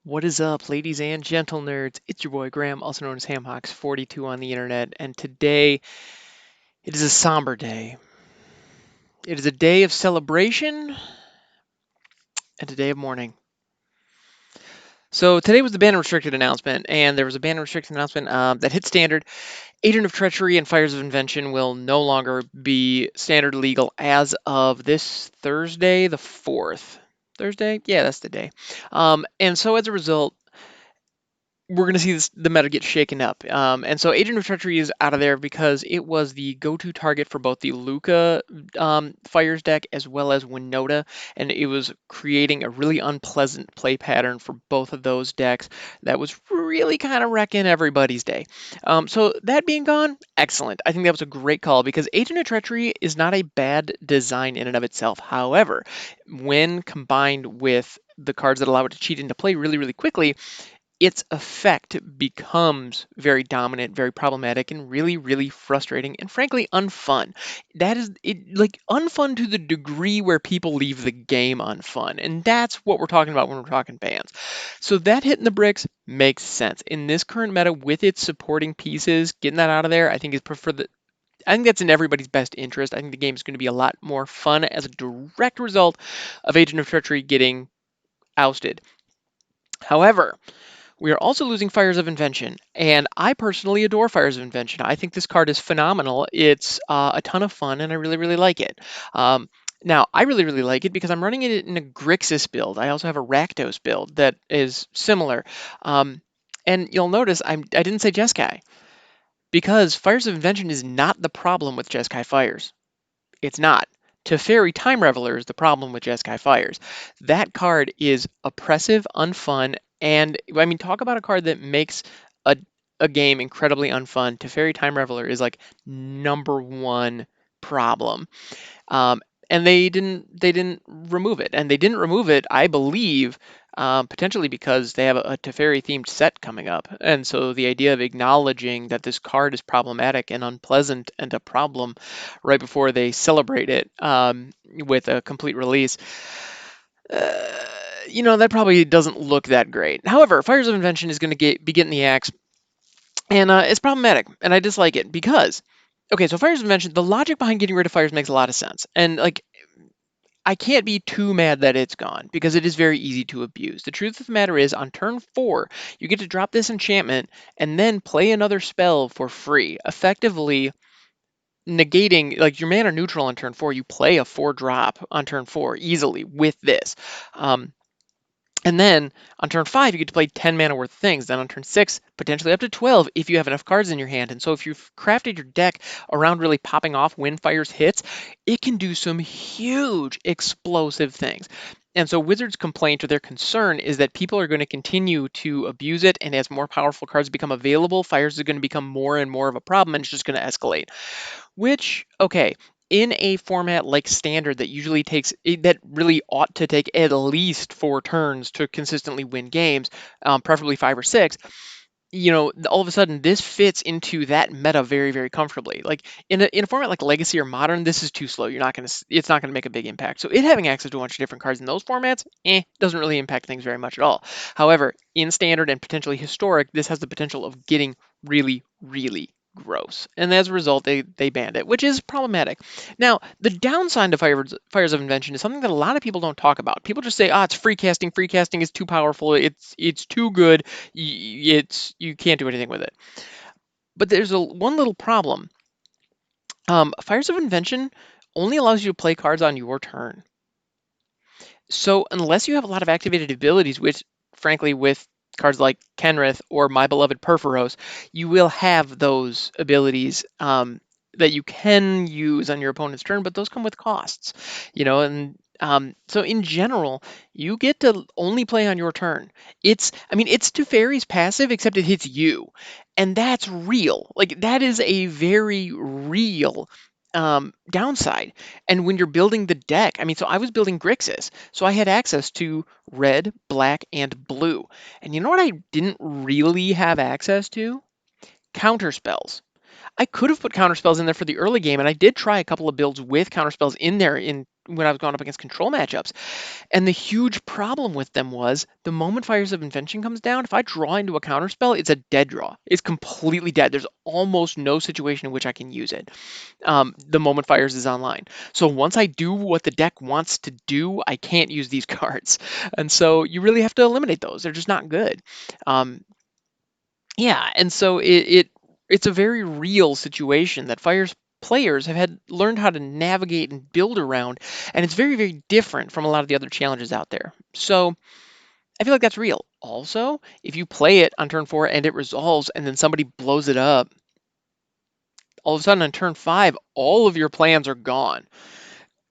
What is up, ladies and gentle nerds? It's your boy Graham, also known as HamHawks42 on the internet, and today it is a somber day. It is a day of celebration and a day of mourning. So today was the ban restricted announcement, and there was a ban restricted announcement that hit standard. Agent of Treachery and Fires of Invention will no longer be standard legal as of this Thursday, the 4th. Thursday? Yeah, that's the day. And so as a result, we're going to see the meta get shaken up. And so Agent of Treachery is out of there because it was the go-to target for both the Luca Fires deck as well as Winota, and it was creating a really unpleasant play pattern for both of those decks that was really kind of wrecking everybody's day. So that being gone, excellent. I think that was a great call because Agent of Treachery is not a bad design in and of itself. However, when combined with the cards that allow it to cheat into play really, really quickly, its effect becomes very dominant, very problematic, and really, really frustrating, and frankly, unfun. That is it, like unfun to the degree where people leave the game unfun, and that's what we're talking about when we're talking bans. So that hitting the bricks makes sense in this current meta with its supporting pieces. Getting that out of there, I think is prefer the. I think that's in everybody's best interest. I think the game is going to be a lot more fun as a direct result of Agent of Treachery getting ousted. However, we are also losing Fires of Invention, and I personally adore Fires of Invention. I think this card is phenomenal. It's a ton of fun, and I really, really like it. Now, I really, really like it because I'm running it in a Grixis build. I also have a Rakdos build that is similar. Um, and you'll notice I didn't say Jeskai because Fires of Invention is not the problem with Jeskai Fires. It's not. Teferi Time Reveler is the problem with Jeskai Fires. That card is oppressive, unfun, and I mean, talk about a card that makes a, a game incredibly unfun. Teferi Time Reveler is like number one problem. Um, and they didn't remove it, and they didn't remove it, I believe, potentially because they have a Teferi themed set coming up, and so the idea of acknowledging that this card is problematic and unpleasant and a problem right before they celebrate it with a complete release. Uh, that probably doesn't look that great. However, Fires of Invention is going to be getting the axe, and it's problematic, and I dislike it because, okay, so Fires of Invention, the logic behind getting rid of Fires makes a lot of sense, and like I can't be too mad that it's gone because it is very easy to abuse. The truth of the matter is, on turn 4, you get to drop this enchantment and then play another spell for free, effectively negating, like, your mana neutral on turn 4. You play a 4-drop on turn 4 easily with this. And then on turn 5, you get to play 10 mana worth of things. Then on turn 6, potentially up to 12 if you have enough cards in your hand. And so if you've crafted your deck around really popping off when Fires hits, it can do some huge explosive things. And so Wizards' complaint or their concern is that people are going to continue to abuse it, and as more powerful cards become available, Fires is going to become more and more of a problem, and it's just going to escalate. Which, okay, in a format like Standard that usually that really ought to take at least 4 turns to consistently win games, preferably 5 or 6, all of a sudden this fits into that meta very, very comfortably. Like in a format like Legacy or Modern, this is too slow. It's not gonna make a big impact. So it having access to a bunch of different cards in those formats, doesn't really impact things very much at all. However, in Standard and potentially Historic, this has the potential of getting really, really gross. And as a result, they banned it, which is problematic. Now, the downside to Fires of Invention is something that a lot of people don't talk about. People just say, it's free casting. Free casting is too powerful. It's too good. You can't do anything with it. But there's one little problem. Fires of Invention only allows you to play cards on your turn. So unless you have a lot of activated abilities, which frankly with cards like Kenrith or My Beloved Perforos, you will have those abilities that you can use on your opponent's turn, but those come with costs, and so in general, you get to only play on your turn. It's Teferi's passive, except it hits you, and that's real. Like, that is a very real downside. And when you're building the deck, so I was building Grixis, so I had access to red, black, and blue. And you know what I didn't really have access to? Counter spells. I could have put counter spells in there for the early game, and I did try a couple of builds with counter spells in there in when I was going up against control matchups. And the huge problem with them was the moment Fires of Invention comes down, if I draw into a counterspell, it's a dead draw. It's completely dead. There's almost no situation in which I can use it the moment Fires is online. So once I do what the deck wants to do, I can't use these cards. And so you really have to eliminate those. They're just not good. Um, yeah, and so it's a very real situation that Fires players have had learned how to navigate and build around, and it's very, very different from a lot of the other challenges out there. So I feel like that's real. Also, if you play it on turn 4 and it resolves and then somebody blows it up, all of a sudden on turn 5, all of your plans are gone.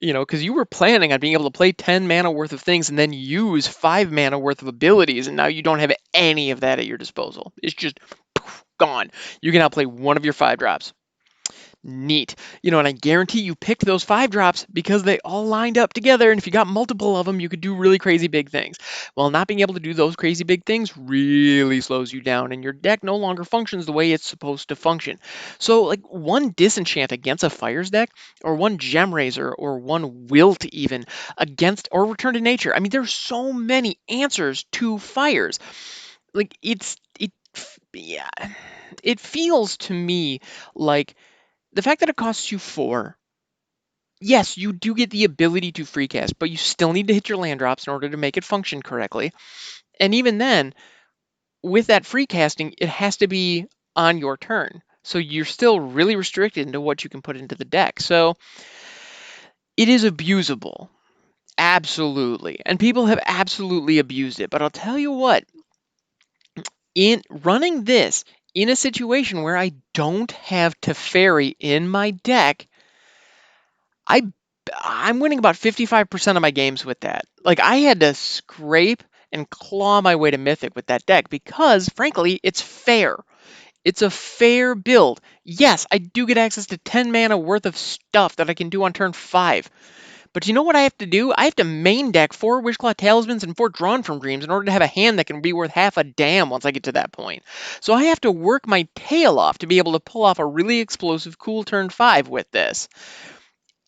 Because you were planning on being able to play 10 mana worth of things and then use 5 mana worth of abilities, and now you don't have any of that at your disposal. It's just poof, gone. You can now play one of your 5 drops. Neat. And I guarantee you picked those 5 drops because they all lined up together, and if you got multiple of them, you could do really crazy big things. Well, not being able to do those crazy big things really slows you down, and your deck no longer functions the way it's supposed to function. So, like, one disenchant against a Fires deck, or one Gem Razor, or one Wilt even, against, or Return to Nature. I mean, there's so many answers to Fires. Like, yeah, it feels to me like the fact that it costs you 4, yes, you do get the ability to free cast, but you still need to hit your land drops in order to make it function correctly. And even then, with that free casting, it has to be on your turn. So you're still really restricted into what you can put into the deck. So it is abusable. Absolutely. And people have absolutely abused it. But I'll tell you what, in running this in a situation where I don't have Teferi in my deck, I I'm winning about 55% of my games with that. Like, I had to scrape and claw my way to Mythic with that deck because, frankly, it's fair. It's a fair build. Yes, I do get access to 10 mana worth of stuff that I can do on turn 5. But you know what I have to do? I have to main deck 4 Wishclaw Talismans and 4 Drawn from Dreams in order to have a hand that can be worth half a damn once I get to that point. So I have to work my tail off to be able to pull off a really explosive cool turn 5 with this.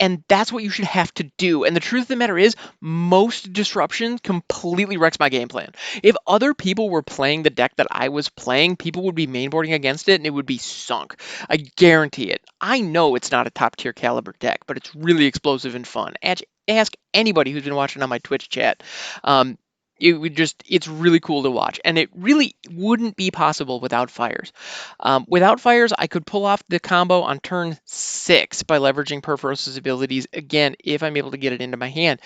And that's what you should have to do. And the truth of the matter is, most disruption completely wrecks my game plan. If other people were playing the deck that I was playing, people would be mainboarding against it and it would be sunk. I guarantee it. I know it's not a top tier caliber deck, but it's really explosive and fun. Ask anybody who's been watching on my Twitch chat. It's really cool to watch, and it really wouldn't be possible without Fires. Without Fires, I could pull off the combo on turn 6 by leveraging Perforos's abilities, again, if I'm able to get it into my hand,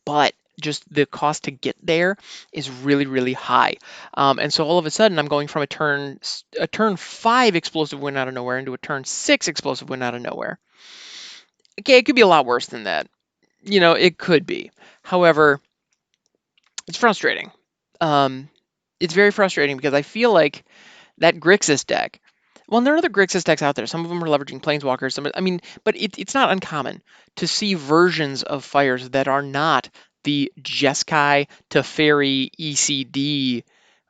but just the cost to get there is really, really high. And so all of a sudden, I'm going from a turn 5 explosive win out of nowhere into a turn 6 explosive win out of nowhere. Okay, it could be a lot worse than that. It could be. However, it's frustrating. Um, it's very frustrating because I feel like that Grixis deck. Well, there are other Grixis decks out there. Some of them are leveraging Planeswalkers. But it's not uncommon to see versions of Fires that are not the Jeskai Teferi ECD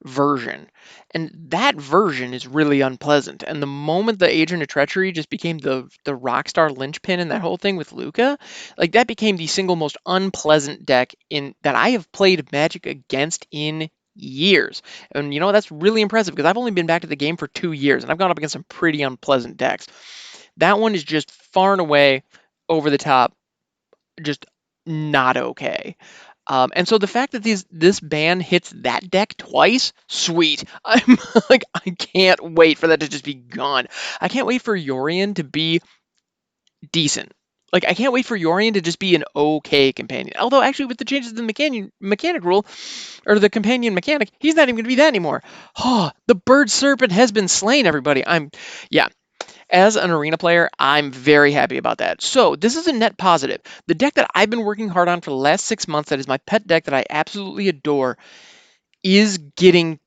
version. And that version is really unpleasant. And the moment the Agent of Treachery just became the rockstar linchpin in that whole thing with Luca, like, that became the single most unpleasant deck in that I have played Magic against in years. And that's really impressive because I've only been back to the game for 2 years and I've gone up against some pretty unpleasant decks. That one is just far and away over the top, just not okay. And so the fact that this ban hits that deck twice, sweet. I'm like, I can't wait for that to just be gone. I can't wait for Yorion to be decent. Like, I can't wait for Yorion to just be an okay companion. Although, actually, with the changes to the mechanic rule, or the companion mechanic, he's not even going to be that anymore. Oh, the bird serpent has been slain, everybody. Yeah. As an arena player, I'm very happy about that. So this is a net positive. The deck that I've been working hard on for the last 6 months, that is my pet deck that I absolutely adore, is getting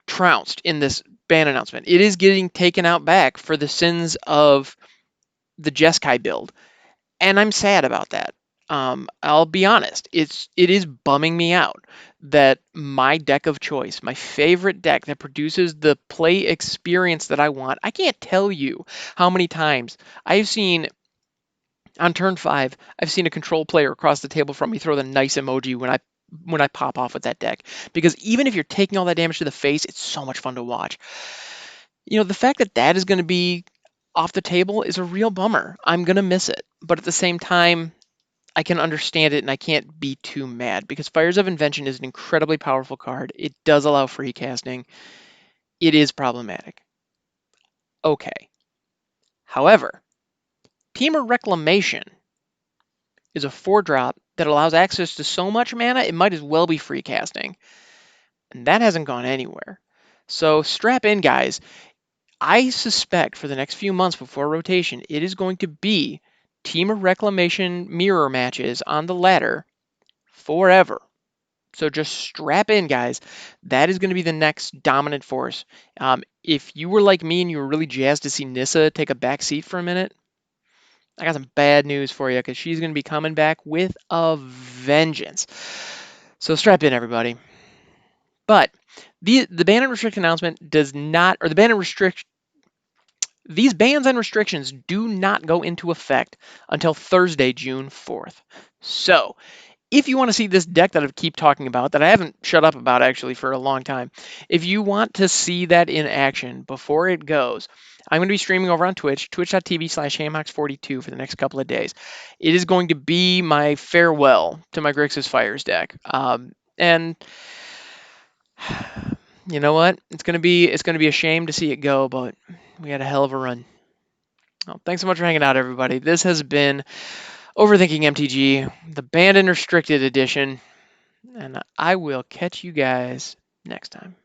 trounced in this ban announcement. It is getting taken out back for the sins of the Jeskai build. And I'm sad about that. I'll be honest. It is bumming me out that my deck of choice, my favorite deck that produces the play experience that I want. I can't tell you how many times I've seen On turn 5, I've seen a control player across the table from me throw the nice emoji when I pop off with that deck. Because even if you're taking all that damage to the face, it's so much fun to watch. The fact that that is going to be off the table is a real bummer. I'm going to miss it. But at the same time, I can understand it and I can't be too mad because Fires of Invention is an incredibly powerful card. It does allow free casting. It is problematic. Okay. However, Temur Reclamation is a 4-drop that allows access to so much mana it might as well be free casting. And that hasn't gone anywhere. So strap in, guys. I suspect for the next few months before rotation, it is going to be Temur Reclamation mirror matches on the ladder forever. So just strap in, guys. That is going to be the next dominant force. If you were like me and you were really jazzed to see Nissa take a back seat for a minute, I got some bad news for you because she's going to be coming back with a vengeance. So strap in, everybody. But the ban and restriction announcement does not, or the ban and restriction, these bans and restrictions do not go into effect until Thursday, June 4th. So if you want to see this deck that I keep talking about, that I haven't shut up about actually for a long time, if you want to see that in action before it goes, I'm going to be streaming over on Twitch, twitch.tv/hamhocks42 for the next couple of days. It is going to be my farewell to my Grixis Fires deck. And you know what? It's going to be a shame to see it go, but we had a hell of a run. Well, thanks so much for hanging out, everybody. This has been Overthinking MTG, the Banned and Restricted edition, and I will catch you guys next time.